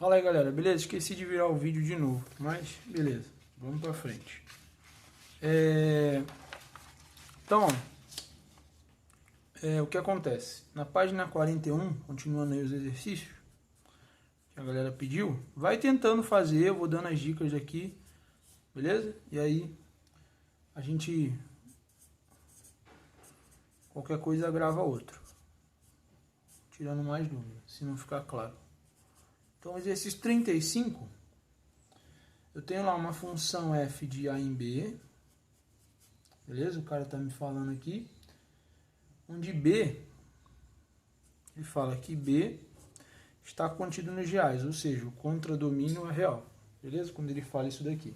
Fala aí, galera, beleza? Esqueci de virar o vídeo de novo, mas beleza, vamos pra frente. Então, o que acontece? Na página 41, continuando aí os exercícios que a galera pediu, vai tentando fazer, eu vou dando as dicas aqui, beleza? E aí, a gente, qualquer coisa, grava outro, tirando mais dúvidas, se não ficar claro. Então, exercício 35, eu tenho lá uma função f de a em b, beleza? O cara está me falando aqui, onde b, ele fala que b está contido nos reais, ou seja, o contradomínio é real, beleza? Quando ele fala isso daqui.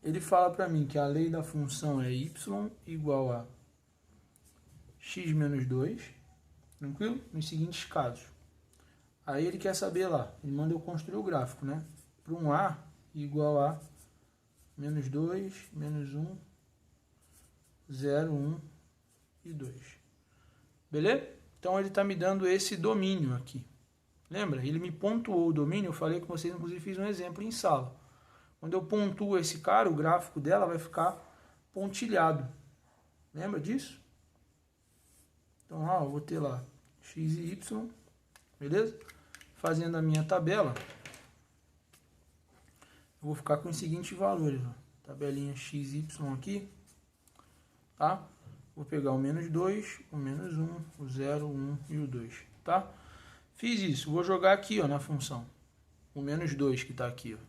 Ele fala para mim que a lei da função é y igual a x menos 2, tranquilo? Nos seguintes casos. Aí ele quer saber lá, ele manda eu construir o gráfico, né? Para um a igual a menos 2, menos 1, 0, 1 e 2. Beleza? Então ele está me dando esse domínio aqui. Lembra? Ele me pontuou o domínio, eu falei com vocês, inclusive fiz um exemplo em sala. Quando eu pontuo esse cara, o gráfico dela vai ficar pontilhado. Lembra disso? Então, ó, eu vou ter lá x e y, beleza? Fazendo a minha tabela, eu vou ficar com os seguintes valores, ó. Tabelinha x e y aqui, tá? Vou pegar o menos 2, o menos 1, o 0, o 1 e o 2, tá? Fiz isso, vou jogar aqui, ó, na função. O menos 2 que está aqui, ó.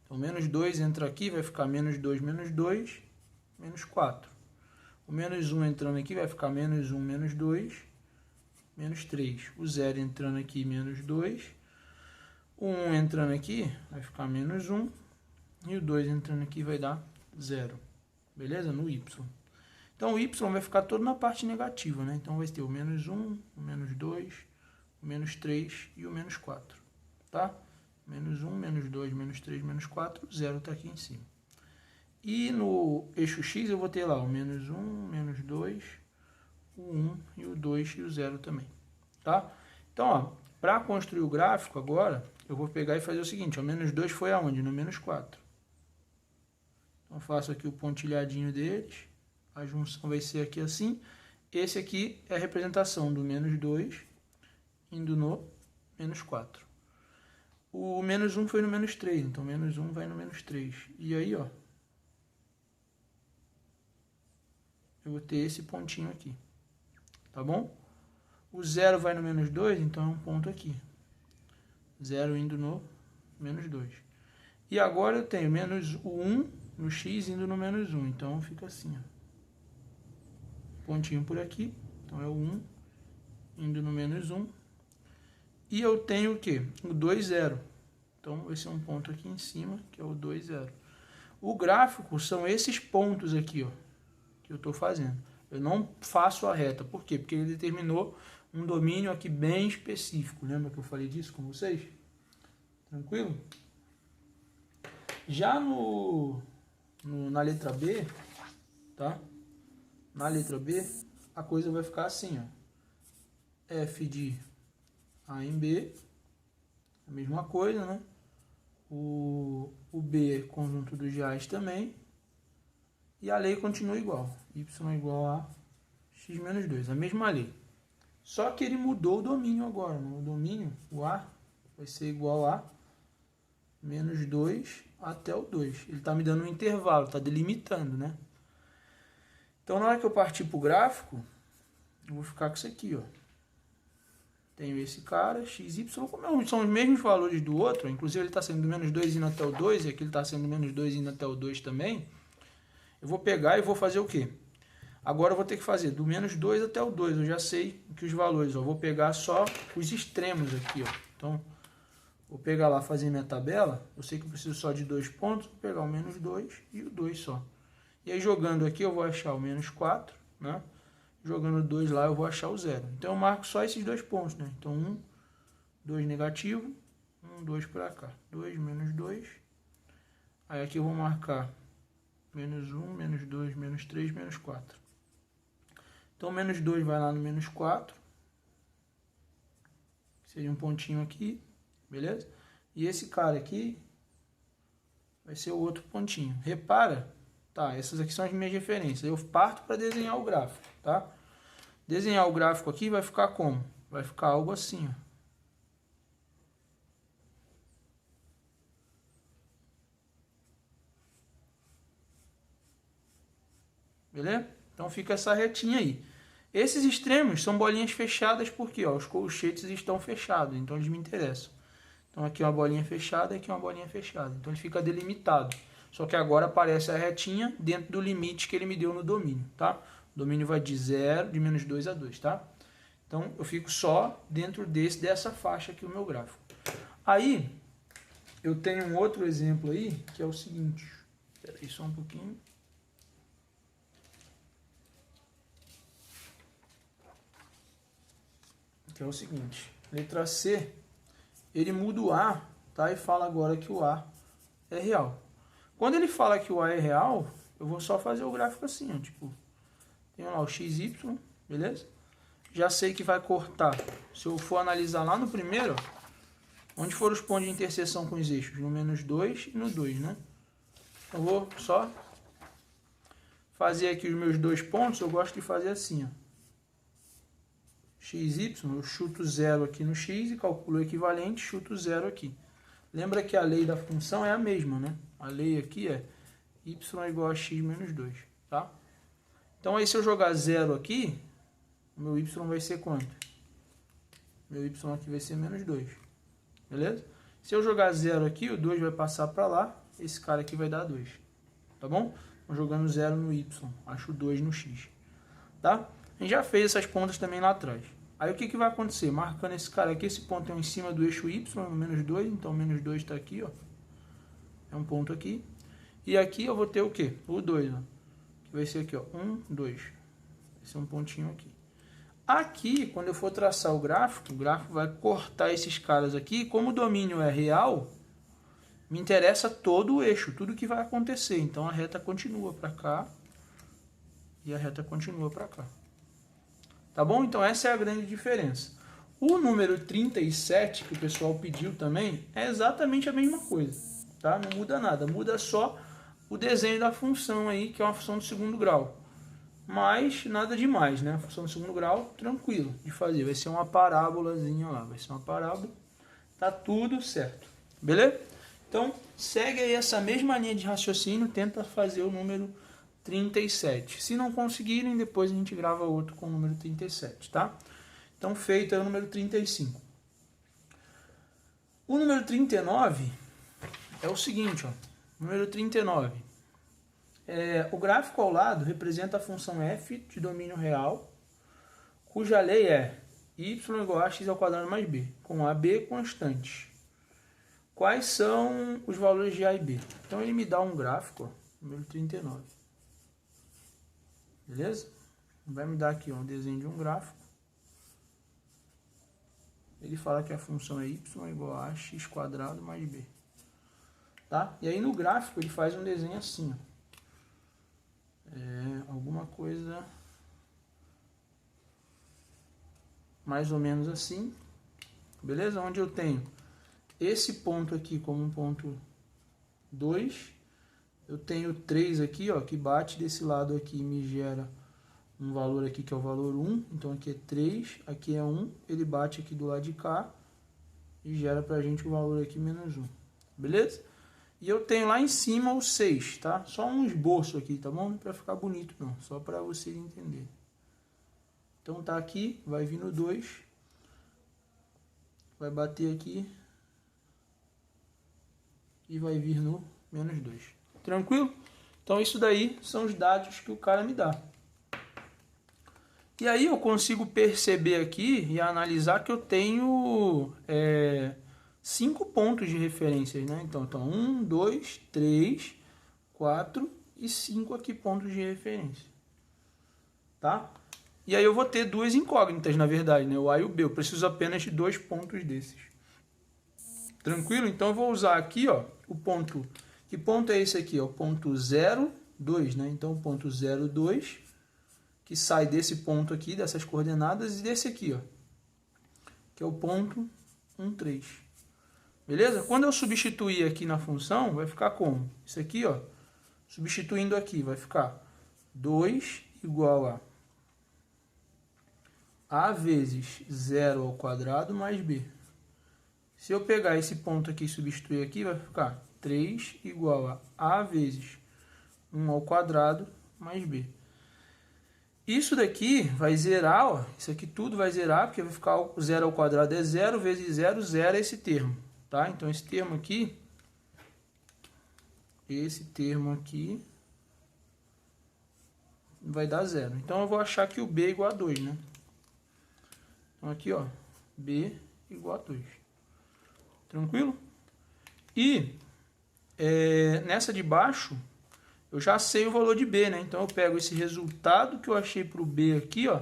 Então, menos 2 entra aqui, vai ficar menos 2, menos 4. O menos 1 entrando aqui vai ficar menos 1, menos 2, menos 3. O 0 entrando aqui, menos 2. O 1 entrando aqui vai ficar menos 1. E o 2 entrando aqui vai dar 0. Beleza? No y. Então, o y vai ficar todo na parte negativa, né? Então, vai ter o menos 1, o menos 2, o menos 3 e o menos 4. Tá? Menos 1, menos 2, menos 3, menos 4, 0 está aqui em cima. E no eixo x eu vou ter lá o menos 1, menos 2, o 1 e o 2 e o 0 também. Tá? Então, ó, para construir o gráfico agora, eu vou pegar e fazer o seguinte, o menos 2 foi aonde? No menos 4. Então, eu faço aqui o pontilhadinho deles, a junção vai ser aqui assim. Esse aqui é a representação do menos 2 indo no menos 4. O menos 1 foi no menos 3, então menos 1 vai no menos 3. E aí, ó, eu vou ter esse pontinho aqui, tá bom? O 0 vai no menos 2, então é um ponto aqui. 0 indo no menos 2. E agora eu tenho menos o 1 no x indo no menos 1, então fica assim, ó. Pontinho por aqui, então é o 1 indo no menos 1. E eu tenho o quê? O 2, 0. Então, esse é um ponto aqui em cima, que é o 2, 0. O gráfico são esses pontos aqui, ó, que eu estou fazendo. Eu não faço a reta. Por quê? Porque ele determinou um domínio aqui bem específico. Lembra que eu falei disso com vocês? Tranquilo? Já na letra B, tá? Na letra B, a coisa vai ficar assim, ó. F de A em B, a mesma coisa, né? O B é conjunto dos reais também. E a lei continua igual. Y igual a x menos 2. A mesma lei. Só que ele mudou o domínio agora. Né? O domínio, o A, vai ser igual a menos 2 até o 2. Ele está me dando um intervalo, está delimitando, né? Então, na hora que eu partir para o gráfico, eu vou ficar com isso aqui, ó. Tenho esse cara, x, y, como são os mesmos valores do outro, inclusive ele está sendo do menos 2 indo até o 2, e aqui ele está sendo do menos 2 indo até o 2 também. Eu vou pegar e vou fazer o quê? Agora eu vou ter que fazer do menos 2 até o 2, eu já sei que os valores, ó, vou pegar só os extremos aqui, ó. Então, vou pegar lá, fazer minha tabela, eu sei que eu preciso só de 2 pontos, vou pegar o menos 2 e o 2 só. E aí jogando aqui eu vou achar o menos 4, né? Jogando 2 lá eu vou achar o 0. Então eu marco só esses 2 pontos, né? Então 1, 2 negativo, 1, 2 para cá. 2, menos 2. Aí aqui eu vou marcar menos 1, menos 2, menos 3, menos 4. Então menos 2 vai lá no menos 4. Seria um pontinho aqui. beleza? E esse cara aqui vai ser o outro pontinho. Repara, tá? Essas aqui são as minhas referências. Eu parto para desenhar o gráfico, tá? Desenhar o gráfico aqui vai ficar como? Vai ficar algo assim, ó. Beleza? Então fica essa retinha aí. Esses extremos são bolinhas fechadas porque ó, os colchetes estão fechados, então eles me interessam. Então aqui uma bolinha fechada, aqui uma bolinha fechada. Então ele fica delimitado. Só que agora aparece a retinha dentro do limite que ele me deu no domínio, tá? O domínio vai de 0, de menos 2 a 2, tá? Então eu fico só dentro dessa faixa aqui o meu gráfico. Aí eu tenho um outro exemplo aí, que é o seguinte. Espera aí só um pouquinho. Que é o seguinte, letra C, ele muda o A, tá? E fala agora que o A é real. Quando ele fala que o A é real, eu vou só fazer o gráfico assim, ó, tipo, tem lá o XY, beleza? Já sei que vai cortar. Se eu for analisar lá no primeiro, ó, onde foram os pontos de interseção com os eixos? No menos 2 e no 2, né? Eu vou só fazer aqui os meus dois pontos, eu gosto de fazer assim, ó. XY, eu chuto 0 aqui no x e calculo o equivalente, chuto 0 aqui. Lembra que a lei da função é a mesma, né? A lei aqui é y igual a x menos 2, tá? Então aí se eu jogar 0 aqui, o meu y vai ser quanto? Meu y aqui vai ser menos 2, beleza? Se eu jogar 0 aqui, o 2 vai passar para lá, esse cara aqui vai dar 2, tá bom? Então jogando 0 no y, acho 2 no x, tá? A gente já fez essas pontas também lá atrás. Aí o que vai acontecer? Marcando esse cara aqui, esse ponto é em cima do eixo y, no menos 2, então menos 2 está aqui, ó. É um ponto aqui. E aqui eu vou ter o quê? O 2, ó. Que vai ser aqui, ó. 1, 2. Vai ser um pontinho aqui. Aqui, quando eu for traçar o gráfico vai cortar esses caras aqui. Como o domínio é real, me interessa todo o eixo, tudo que vai acontecer. Então a reta continua para cá e a reta continua para cá. Tá bom? Então essa é a grande diferença. O número 37, que o pessoal pediu também, é exatamente a mesma coisa. Tá? Não muda nada, muda só o desenho da função aí, que é uma função de segundo grau. Mas nada demais, né? A função de segundo grau, tranquilo de fazer. Vai ser uma parábolazinha lá, vai ser uma parábola. Tá tudo certo. Beleza? Então, segue aí essa mesma linha de raciocínio, tenta fazer o número 37. Se não conseguirem, depois a gente grava outro com o número 37, tá? Então, feito é o número 35. O número 39 é o seguinte, ó. Número 39. O gráfico ao lado representa a função f de domínio real, cuja lei é y igual a x ao quadrado mais b, com a b constantes. Quais são os valores de a e b? Então, ele me dá um gráfico, ó, número 39. Beleza? Vai me dar aqui ó, um desenho de um gráfico. Ele fala que a função é y igual a x quadrado mais b. Tá? E aí no gráfico ele faz um desenho assim. Ó. Alguma coisa mais ou menos assim. Beleza? Onde eu tenho esse ponto aqui como um ponto 2. Eu tenho 3 aqui, ó, que bate desse lado aqui e me gera um valor aqui que é o valor 1. Então aqui é 3, aqui é 1. Ele bate aqui do lado de cá e gera pra gente o valor aqui menos 1. Beleza? E eu tenho lá em cima o 6, tá? Só um esboço aqui, tá bom? Não é pra ficar bonito não, só pra vocês entenderem. Então tá aqui, vai vir no 2. Vai bater aqui. E vai vir no menos 2. Tranquilo? Então isso daí são os dados que o cara me dá. E aí eu consigo perceber aqui e analisar que eu tenho 5 pontos de referência, né? Então 1, 2, 3, 4 e 5 aqui pontos de referência. Tá? E aí eu vou ter duas incógnitas, na verdade, né? O A e o B. Eu preciso apenas de 2 pontos desses. Tranquilo? Então eu vou usar aqui, ó, o ponto. Que ponto é esse aqui? O ponto 0, 2, né? Então o ponto 0, 2, que sai desse ponto aqui, dessas coordenadas, e desse aqui, ó, que é o ponto 1, 3. Beleza? Quando eu substituir aqui na função, vai ficar como? Isso aqui, ó, substituindo aqui, vai ficar 2 igual a vezes 0 ao quadrado mais b. Se eu pegar esse ponto aqui e substituir aqui, vai ficar 3 igual a vezes 1 ao quadrado mais b. Isso daqui vai zerar, ó, isso aqui tudo vai zerar, porque vai ficar 0 ao quadrado é 0, vezes 0, zero é esse termo, tá? Então, esse termo aqui vai dar 0. Então, eu vou achar que o b é igual a 2, né? Então, aqui, ó, b igual a 2. Tranquilo? E nessa de baixo, eu já sei o valor de b, né? Então, eu pego esse resultado que eu achei para o b aqui, ó,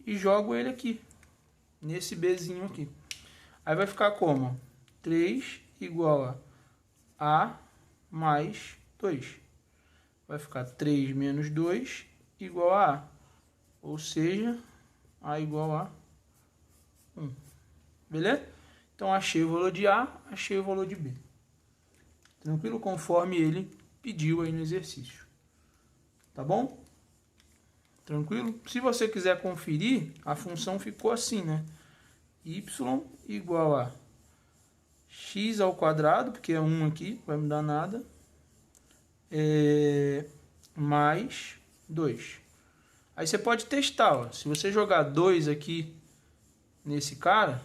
e jogo ele aqui, nesse bzinho aqui. Aí vai ficar como? 3 igual a mais 2. Vai ficar 3 menos 2 igual a A. Ou seja, A igual a 1. Beleza? Então, achei o valor de A, achei o valor de B. Tranquilo? Conforme ele pediu aí no exercício. Tá bom? Tranquilo? Se você quiser conferir, a função ficou assim, né? Y igual a x ao quadrado, porque é 1 aqui, não vai mudar nada, mais 2. Aí você pode testar, ó. Se você jogar 2 aqui nesse cara,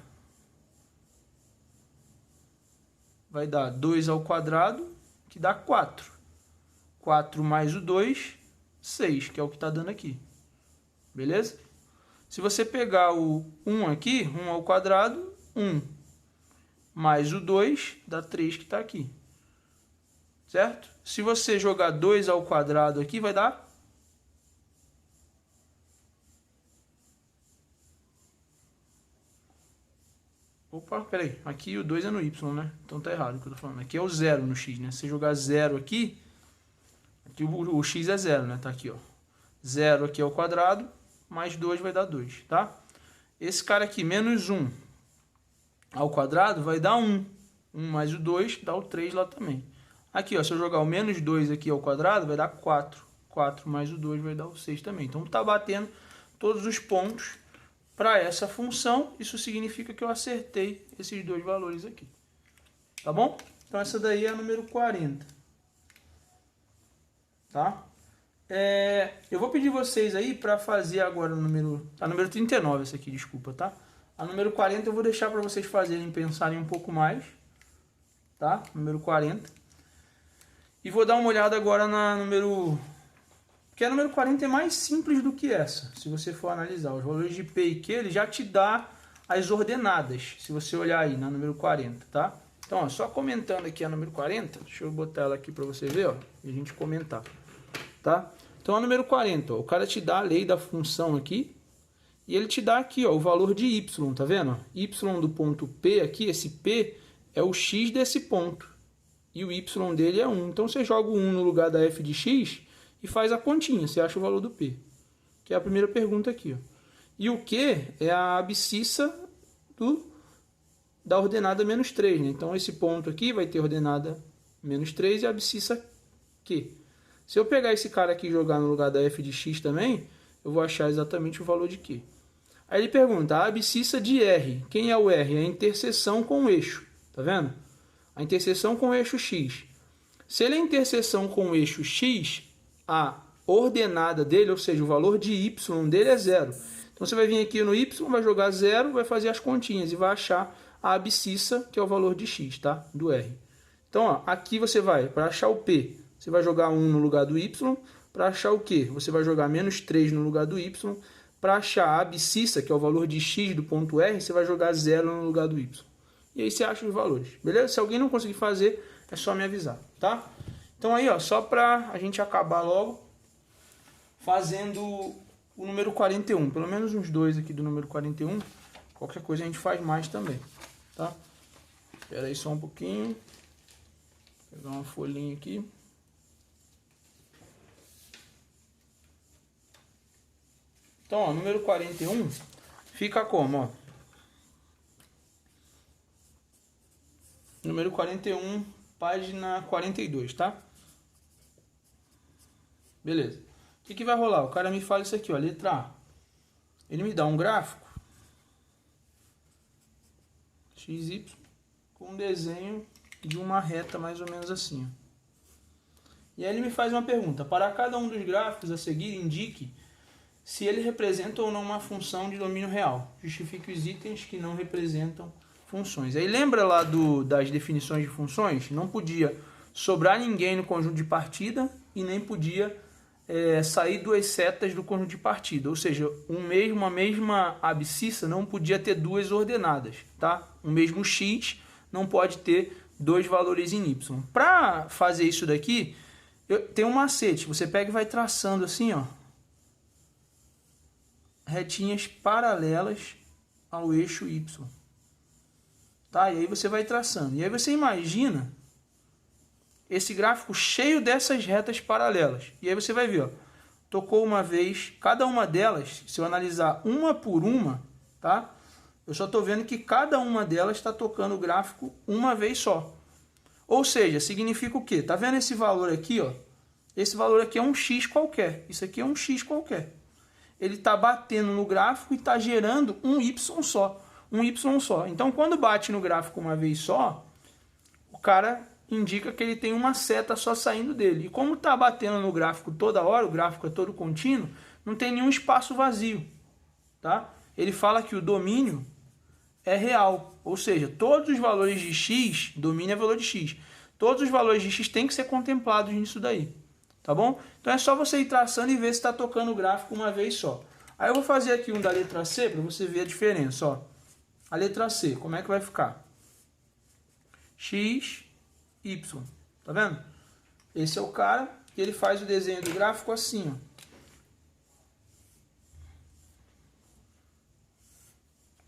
vai dar 2 ao quadrado, que dá 4. 4 mais o 2, 6, que é o que está dando aqui. Beleza? Se você pegar o 1 aqui, 1 ao quadrado, 1. Mais o 2, dá 3 que está aqui. Certo? Se você jogar 2 ao quadrado aqui, vai dar... Opa, peraí. Aqui o 2 é no y, né? Então tá errado o que eu tô falando. Aqui é o 0 no x, né? Se você jogar 0 aqui, aqui o x é 0, né? Tá aqui, ó. 0 aqui ao quadrado, mais 2 vai dar 2, tá? Esse cara aqui, menos 1 ao quadrado, vai dar 1. 1 mais o 2 dá o 3 lá também. Aqui, ó, se eu jogar o menos 2 aqui ao quadrado, vai dar 4. 4 mais o 2 vai dar o 6 também. Então, tá batendo todos os pontos para essa função. Isso significa que eu acertei esses dois valores aqui. Tá bom? Então, essa daí é a número 40. Tá? Eu vou pedir vocês aí para fazer agora o número... A número 39 essa aqui, desculpa, tá? A número 40 eu vou deixar para vocês fazerem, pensarem um pouco mais. Tá? Número 40. E vou dar uma olhada agora na número... Porque a número 40 é mais simples do que essa, se você for analisar. Os valores de P e Q, ele já te dá as ordenadas, se você olhar aí na número 40, tá? Então, ó, só comentando aqui a número 40, deixa eu botar ela aqui para você ver, ó, e a gente comentar, tá? Então, a número 40, ó, o cara te dá a lei da função aqui, e ele te dá aqui, ó, o valor de y, tá vendo? Y do ponto P aqui, esse P é o x desse ponto, e o y dele é 1. Então, você joga o 1 no lugar da f de x e faz a continha, você acha o valor do P, que é a primeira pergunta aqui, ó. E o Q é a abscissa da ordenada menos 3, né? Então, esse ponto aqui vai ter ordenada menos 3 e a abscissa Q. Se eu pegar esse cara aqui e jogar no lugar da f de x também, eu vou achar exatamente o valor de Q. Aí ele pergunta, a abscissa de R, quem é o R? É a interseção com o eixo, tá vendo? A interseção com o eixo x. Se ele é interseção com o eixo x, a ordenada dele, ou seja, o valor de y dele é 0. Então, você vai vir aqui no y, vai jogar 0, vai fazer as continhas e vai achar a abscissa, que é o valor de x, tá? Do R. Então, ó, aqui você vai, para achar o P, você vai jogar 1 no lugar do y. Para achar o Q, você vai jogar menos 3 no lugar do y. Para achar a abscissa, que é o valor de x do ponto R, você vai jogar 0 no lugar do y. E aí você acha os valores, beleza? Se alguém não conseguir fazer, é só me avisar, tá? Então aí, ó, só para a gente acabar logo fazendo o número 41. Pelo menos uns dois aqui do número 41. Qualquer coisa a gente faz mais também, tá? Espera aí só um pouquinho. Vou pegar uma folhinha aqui. Então, ó, número 41 fica como, ó? número 41, página 42, tá? Beleza. O que vai rolar? O cara me fala isso aqui, ó, letra A. Ele me dá um gráfico XY com um desenho de uma reta mais ou menos assim, ó. E aí ele me faz uma pergunta. Para cada um dos gráficos a seguir, indique se ele representa ou não uma função de domínio real. Justifique os itens que não representam funções. Aí lembra lá das definições de funções? Não podia sobrar ninguém no conjunto de partida e nem podia sair duas setas do conjunto de partida. Ou seja, uma mesma abscissa não podia ter duas ordenadas. Tá? O mesmo x não pode ter dois valores em y. Para fazer isso daqui, tem um macete. Você pega e vai traçando assim, ó, retinhas paralelas ao eixo y. Tá? E aí você vai traçando. E aí você imagina esse gráfico cheio dessas retas paralelas. E aí você vai ver, ó, tocou uma vez, cada uma delas, se eu analisar uma por uma, tá? Eu só estou vendo que cada uma delas está tocando o gráfico uma vez só. Ou seja, significa o quê? Tá vendo esse valor aqui, ó? Esse valor aqui é um x qualquer. Isso aqui é um x qualquer. Ele está batendo no gráfico e está gerando um y só. Um y só. Então, quando bate no gráfico uma vez só, o cara indica que ele tem uma seta só saindo dele. E como está batendo no gráfico toda hora, o gráfico é todo contínuo, não tem nenhum espaço vazio. Tá? Ele fala que o domínio é real. Ou seja, todos os valores de x, domínio é valor de x. Todos os valores de x têm que ser contemplados nisso daí. Tá bom? Então é só você ir traçando e ver se está tocando o gráfico uma vez só. Aí eu vou fazer aqui um da letra C para você ver a diferença. Ó. A letra C, como é que vai ficar? X, Y. Tá vendo? Esse é o cara que ele faz o desenho do gráfico assim. Ó.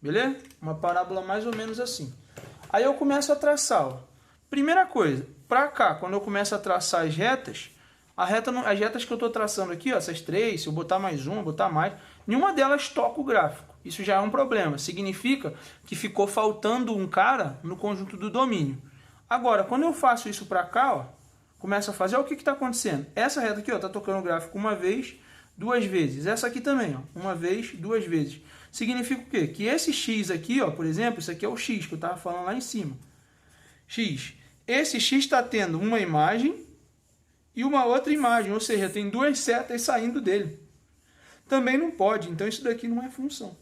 Beleza? Uma parábola mais ou menos assim. Aí eu começo a traçar. Ó. Primeira coisa, para cá, quando eu começo a traçar as retas, as retas que eu estou traçando aqui, ó, essas três, se eu botar mais uma, botar mais, nenhuma delas toca o gráfico. Isso já é um problema. Significa que ficou faltando um cara no conjunto do domínio. Agora, quando eu faço isso para cá, ó, começo a fazer, ó, o que está acontecendo? Essa reta aqui está tocando o gráfico uma vez, duas vezes. Essa aqui também, ó, uma vez, duas vezes. Significa o quê? Que esse x aqui, ó, por exemplo, isso aqui é o x que eu estava falando lá em cima. X. Esse x está tendo uma imagem e uma outra imagem, ou seja, tem duas setas saindo dele. Também não pode, então isso daqui não é função.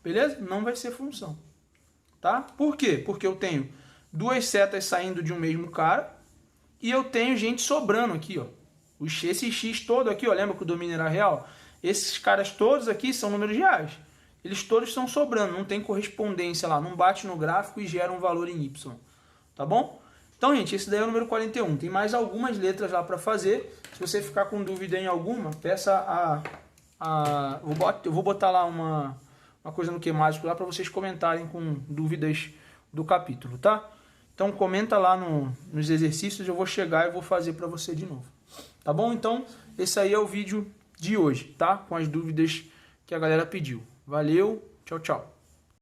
Beleza? Não vai ser função. Tá? Por quê? Porque eu tenho duas setas saindo de um mesmo cara e eu tenho gente sobrando aqui, ó. Esse x todo aqui, ó, lembra que o domínio era real? Esses caras todos aqui são números reais. Eles todos estão sobrando, não tem correspondência lá, não bate no gráfico e gera um valor em y. Tá bom? Então, gente, esse daí é o número 41. Tem mais algumas letras lá para fazer. Se você ficar com dúvida em alguma, peça eu vou botar lá uma coisa no Qmágico lá para vocês comentarem com dúvidas do capítulo, tá? Então, comenta lá nos exercícios, eu vou chegar e vou fazer para você de novo. Tá bom? Então, esse aí é o vídeo de hoje, tá? Com as dúvidas que a galera pediu. Valeu, tchau, tchau.